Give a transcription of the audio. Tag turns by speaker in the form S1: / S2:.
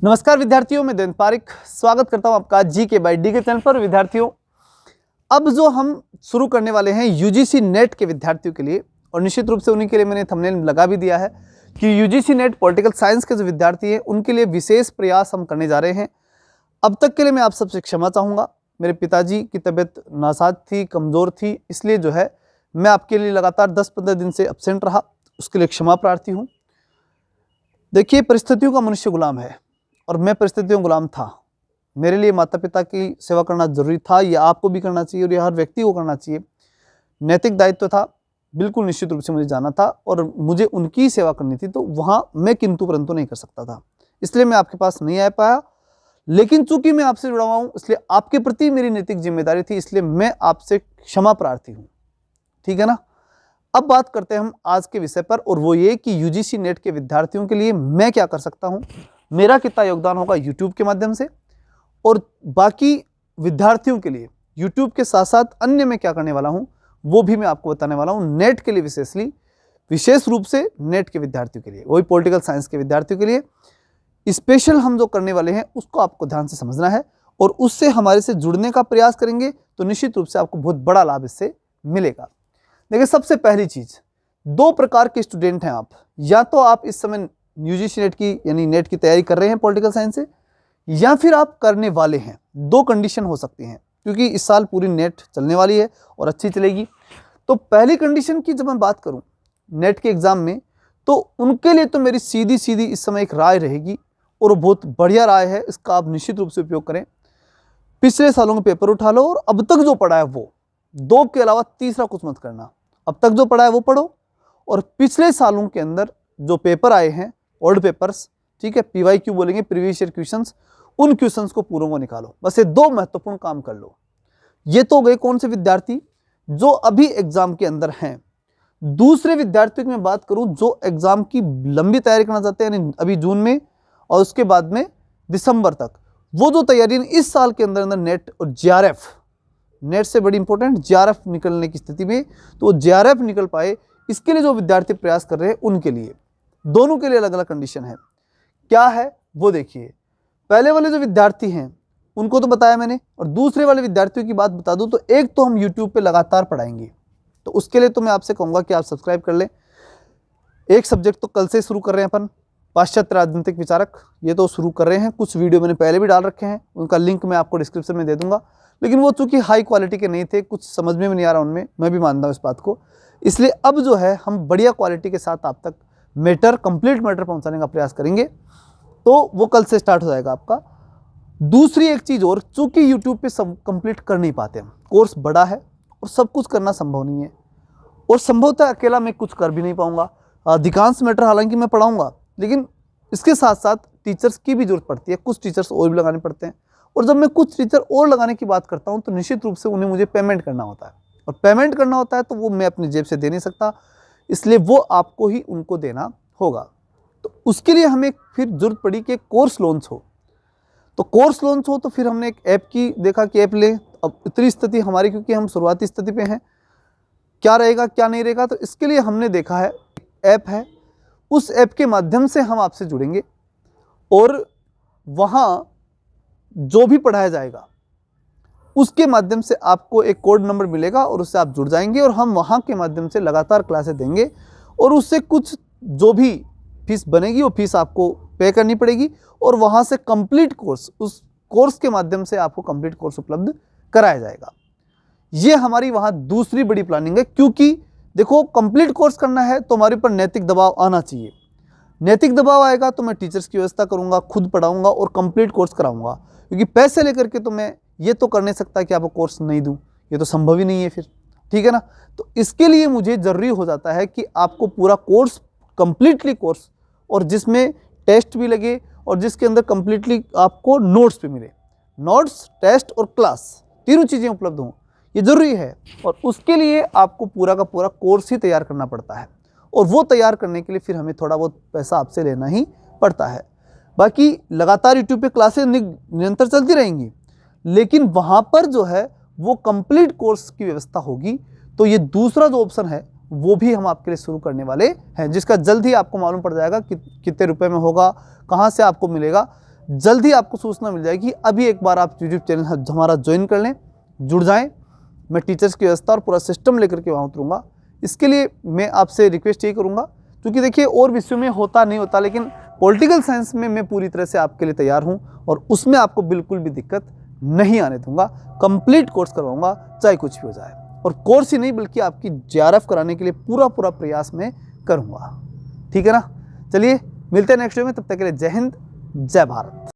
S1: नमस्कार विद्यार्थियों, मैं देवेंद्र पारिक स्वागत करता हूं आपका जीके बाय डी के चैनल पर। विद्यार्थियों, अब जो हम शुरू करने वाले हैं यूजीसी नेट के विद्यार्थियों के लिए, और निश्चित रूप से उन्हीं के लिए मैंने थंबनेल लगा भी दिया है कि यूजीसी नेट पॉलिटिकल साइंस के जो विद्यार्थी हैं उनके लिए विशेष प्रयास हम करने जा रहे हैं। अब तक के लिए मैं आप सबसे क्षमा चाहूँगा, मेरे पिताजी की तबीयत नासाज थी, कमज़ोर थी, इसलिए जो है मैं आपके लिए लगातार 10-15 दिन से एब्सेंट रहा, उसके लिए क्षमा प्रार्थी हूँ। देखिए, परिस्थितियों का मनुष्य गुलाम है और मैं परिस्थितियों गुलाम था। मेरे लिए माता पिता की सेवा करना जरूरी था, यह आपको भी करना चाहिए और यह हर व्यक्ति को करना चाहिए। नैतिक दायित्व था, बिल्कुल निश्चित रूप से मुझे जाना था और मुझे उनकी सेवा करनी थी, तो वहाँ मैं किंतु परंतु नहीं कर सकता था, इसलिए मैं आपके पास नहीं आ पाया। लेकिन चूंकि मैं आपसे जुड़ा हुआ हूँ, इसलिए आपके प्रति मेरी नैतिक जिम्मेदारी थी, इसलिए मैं आपसे क्षमा प्रार्थी हूँ। ठीक है ना। अब बात करते हैं हम आज के विषय पर, और वो ये कि यूजीसी नेट के विद्यार्थियों के लिए मैं क्या कर सकता हूँ, मेरा कितना योगदान होगा यूट्यूब के माध्यम से, और बाकी विद्यार्थियों के लिए यूट्यूब के साथ साथ अन्य मैं क्या करने वाला हूँ वो भी मैं आपको बताने वाला हूँ। नेट के लिए विशेष रूप से नेट के विद्यार्थियों के लिए, वही पॉलिटिकल साइंस के विद्यार्थियों के लिए स्पेशल हम जो करने वाले हैं उसको आपको ध्यान से समझना है, और उससे हमारे से जुड़ने का प्रयास करेंगे तो निश्चित रूप से आपको बहुत बड़ा लाभ इससे मिलेगा। देखिए, सबसे पहली चीज, दो प्रकार के स्टूडेंट हैं आप। या तो आप इस समय यूजीसी नेट की यानी नेट की तैयारी कर रहे हैं पॉलिटिकल साइंस से, या फिर आप करने वाले हैं। दो कंडीशन हो सकती हैं, क्योंकि इस साल पूरी नेट चलने वाली है और अच्छी चलेगी। तो पहली कंडीशन की जब मैं बात करूं नेट के एग्जाम में, तो उनके लिए तो मेरी सीधी सीधी इस समय एक राय रहेगी, और वो बहुत बढ़िया राय है, इसका आप निश्चित रूप से उपयोग करें। पिछले सालों के पेपर उठा लो और अब तक जो पढ़ा है वो, दो के अलावा तीसरा कुछ मत करना। अब तक जो पढ़ा है वो पढ़ो, और पिछले सालों के अंदर जो पेपर आए हैं ओल्ड पेपर्स, ठीक है, पीवाईक्यू बोलेंगे, प्रीवियस ईयर क्वेश्चंस, उन क्वेश्चंस को पूरों को निकालो। बस ये दो महत्वपूर्ण काम कर लो। ये तो गए कौन से विद्यार्थी जो अभी एग्जाम के अंदर हैं। दूसरे विद्यार्थियों की मैं बात करूं जो एग्जाम की लंबी तैयारी करना चाहते हैं, यानी अभी जून में और उसके बाद में दिसंबर तक, वो जो तैयारी इस साल के अंदर नेट और जेआरएफ, नेट से बड़ी इंपॉर्टेंट जेआरएफ निकलने की स्थिति में, तो जेआरएफ निकल पाए, इसके लिए जो विद्यार्थी प्रयास कर रहे हैं उनके लिए, दोनों के लिए अलग अलग कंडीशन है। क्या है वो देखिए। पहले वाले जो विद्यार्थी हैं उनको तो बताया मैंने, और दूसरे वाले विद्यार्थियों की बात बता दूं तो एक तो हम यूट्यूब पे लगातार पढ़ाएंगे, तो उसके लिए तो मैं आपसे कहूंगा कि आप सब्सक्राइब कर लें। एक सब्जेक्ट तो कल से शुरू कर रहे हैं अपन, पाश्चात्य राजनीतिक विचारक, ये तो शुरू कर रहे हैं। कुछ वीडियो मैंने पहले भी डाल रखे हैं, उनका लिंक मैं आपको डिस्क्रिप्शन में दे दूंगा, लेकिन वो चूंकि हाई क्वालिटी के नहीं थे, कुछ समझ में नहीं आ रहा उनमें, मैं भी मानता हूँ इस बात को। इसलिए अब जो है हम बढ़िया क्वालिटी के साथ आप तक कंप्लीट मैटर पहुंचाने का प्रयास करेंगे, तो वो कल से स्टार्ट हो जाएगा आपका। दूसरी एक चीज़ और, चूंकि यूट्यूब पे सब कंप्लीट कर नहीं पाते हम, कोर्स बड़ा है और सब कुछ करना संभव नहीं है, और संभवतः अकेला मैं कुछ कर भी नहीं पाऊंगा। अधिकांश मैटर हालांकि मैं पढ़ाऊंगा, लेकिन इसके साथ साथ टीचर्स की भी जरूरत पड़ती है, कुछ टीचर्स और भी लगाने पड़ते हैं, और जब मैं कुछ टीचर और लगाने की बात करता हूं तो निश्चित रूप से उन्हें मुझे पेमेंट करना होता है, और पेमेंट करना होता है तो वो मैं अपनी जेब से दे नहीं सकता, इसलिए वो आपको ही उनको देना होगा। तो उसके लिए हमें फिर जरूरत पड़ी कि कोर्स लॉन्च हो। तो कोर्स लॉन्च हो तो फिर हमने एक ऐप की देखा कि ऐप ले। अब इतनी स्थिति हमारी, क्योंकि हम शुरुआती स्थिति पे हैं, क्या रहेगा क्या नहीं रहेगा, तो इसके लिए हमने देखा है ऐप है, उस ऐप के माध्यम से हम आपसे जुड़ेंगे, और वहाँ जो भी पढ़ाया जाएगा उसके माध्यम से आपको एक कोड नंबर मिलेगा, और उससे आप जुड़ जाएंगे, और हम वहाँ के माध्यम से लगातार क्लासेस देंगे, और उससे कुछ जो भी फीस बनेगी वो फीस आपको पे करनी पड़ेगी, और वहाँ से कंप्लीट कोर्स, उस कोर्स के माध्यम से आपको कंप्लीट कोर्स उपलब्ध कराया जाएगा। ये हमारी वहाँ दूसरी बड़ी प्लानिंग है, क्योंकि देखो कंप्लीट कोर्स करना है तो हमारे ऊपर नैतिक दबाव आना चाहिए। नैतिक दबाव आएगा तो मैं टीचर्स की व्यवस्था करूँगा, खुद पढ़ाऊँगा और कंप्लीट कोर्स कराऊँगा, क्योंकि पैसे लेकर के तो मैं ये तो कर नहीं सकता कि आपको कोर्स नहीं दूं, ये तो संभव ही नहीं है फिर, ठीक है ना। तो इसके लिए मुझे ज़रूरी हो जाता है कि आपको पूरा कोर्स, कंप्लीटली कोर्स, और जिसमें टेस्ट भी लगे और जिसके अंदर कंप्लीटली आपको नोट्स भी मिले, नोट्स, टेस्ट और क्लास, तीनों चीज़ें उपलब्ध हों, ये ज़रूरी है। और उसके लिए आपको पूरा का पूरा कोर्स ही तैयार करना पड़ता है, और वो तैयार करने के लिए फिर हमें थोड़ा बहुत पैसा आपसे लेना ही पड़ता है। बाकी लगातार यूट्यूब पे क्लासेस निरंतर चलती रहेंगी, लेकिन वहाँ पर जो है वो कंप्लीट कोर्स की व्यवस्था होगी। तो ये दूसरा जो ऑप्शन है वो भी हम आपके लिए शुरू करने वाले हैं, जिसका जल्द ही आपको मालूम पड़ जाएगा कि कितने रुपए में होगा, कहाँ से आपको मिलेगा। जल्द ही आपको सूचना मिल जाएगी। अभी एक बार आप यूट्यूब चैनल हमारा ज्वाइन कर लें, जुड़ जाएं। मैं टीचर्स की व्यवस्था और पूरा सिस्टम लेकर के वहाँ उतरूँगा। इसके लिए मैं आपसे रिक्वेस्ट ये करूँगा, क्योंकि देखिए और विषयों में होता नहीं होता, लेकिन पॉलिटिकल साइंस में मैं पूरी तरह से आपके लिए तैयार हूँ और उसमें आपको बिल्कुल भी दिक्कत नहीं आने दूंगा। कंप्लीट कोर्स करवाऊंगा, चाहे कुछ भी हो जाए। और कोर्स ही नहीं बल्कि आपकी JRF कराने के लिए पूरा प्रयास मैं करूँगा। ठीक है ना? चलिए मिलते हैं नेक्स्ट वीडियो में, तब तक के लिए जय हिंद, जय भारत।